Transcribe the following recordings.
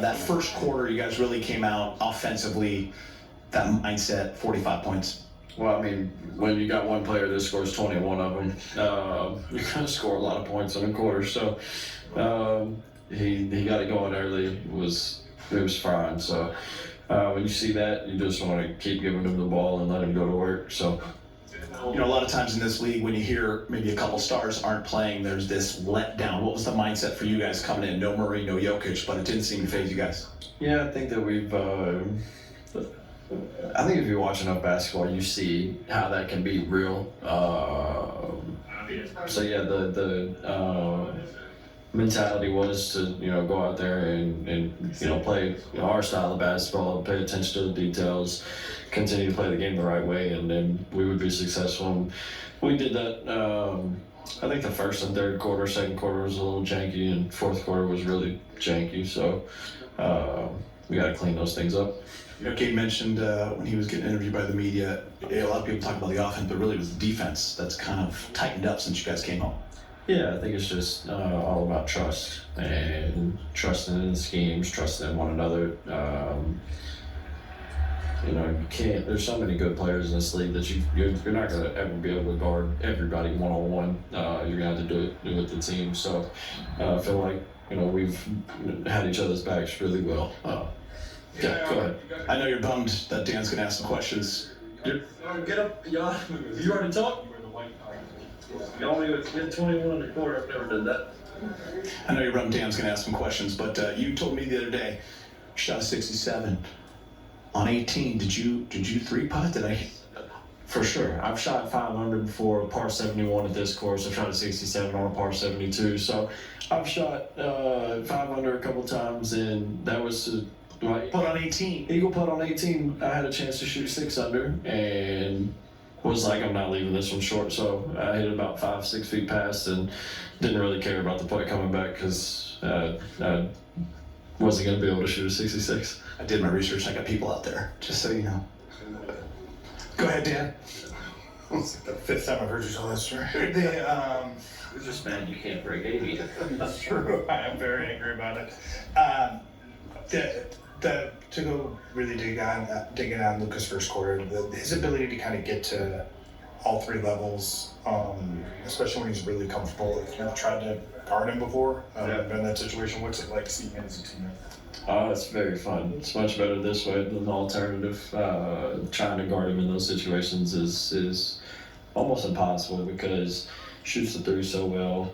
That first quarter, you guys really came out offensively. That mindset, 45 points. Well, I mean, when you got one player that scores 21 of them, you're going to score a lot of points in a quarter. So he got it going early. It was fine. So when you see that, you just want to keep giving him the ball and let him go to work. So. You know, a lot of times in this league, when you hear maybe a couple stars aren't playing, there's this letdown. What was the mindset for you guys coming in? No Murray, no Jokic, but it didn't seem to phase you guys. Yeah, I think that I think if you watch enough basketball, you see how that can be real. So yeah, the mentality was to go out there and play our style of basketball, pay attention to the details, continue to play the game the right way, and then we would be successful. And we did that. I think the first and third quarter, second quarter was a little janky, and fourth quarter was really janky. So we got to clean those things up. Gabe mentioned when he was getting interviewed by the media, a lot of people talk about the offense, but really it was the defense that's kind of tightened up since you guys came home. Yeah, I think it's just all about trust and trusting in the schemes, trusting in one another. You can't. There's so many good players in this league that you're not gonna ever be able to guard everybody one-on-one. You're gonna have to do it with the team. So I feel like we've had each other's backs really well. Yeah, go ahead. I know you're bummed that Dan's gonna ask some questions. Get up, y'all. You already talked? You only get 21 in the quarter. I've never done that. I know you're bummed Dan's gonna ask some questions, but you told me the other day, you shot a 67 on 18. Did you three-putt? Did I? For sure. I've shot 500 before, a par 71 at this course. I've shot a 67 on a par 72. So I've shot 500 a couple times, and that was Put on 18. Eagle putt on 18. I had a chance to shoot 6 under, and was like, I'm not leaving this one short. So I hit about 5-6 feet past, and didn't really care about the putt coming back because I wasn't going to be able to shoot a 66. I did my research. I got people out there, just so you know. Go ahead, Dan. It's like the fifth time I've heard you tell that story. You're just mad you can't break 80. That's true. I am very angry about it. To go really digging on Luka's first quarter, his ability to kind of get to all three levels, especially when he's really comfortable. If you've tried to guard him before, been in that situation, what's it like seeing him as a teammate? It's very fun. It's much better this way than the alternative. Trying to guard him in those situations is almost impossible because he shoots the three so well.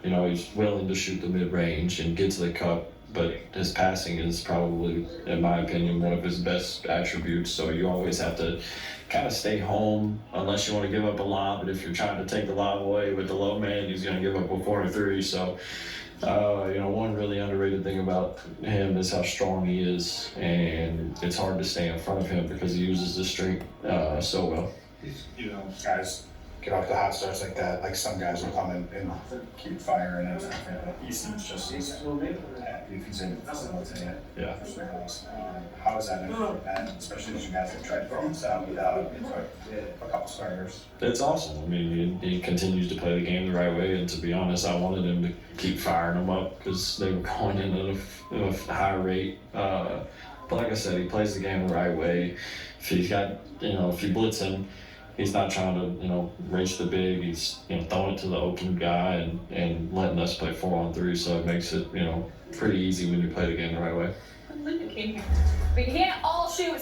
He's willing to shoot the mid-range and get to the cup, but his passing is probably, in my opinion, one of his best attributes. So you always have to kind of stay home unless you want to give up a lob. But if you're trying to take the lob away with the low man, he's going to give up a 4-3. So, one really underrated thing about him is how strong he is, and it's hard to stay in front of him because he uses the strength so well. Guys get off the hot starts like that. Like some guys will come in and keep firing and stuff. He seems just as happy if he's in the facility. Yeah. How is that, especially as you guys have tried throwing this out without a couple starters? It's awesome. I mean, he continues to play the game the right way, and to be honest, I wanted him to keep firing them up because they were going in at a high rate. But like I said, he plays the game the right way. If he's got, if you blitz him, he's not trying to, race the big. He's, throwing it to the open guy and letting us play 4-on-3. So it makes it, pretty easy when you play the game the right way. Luka came here. We can't all shoot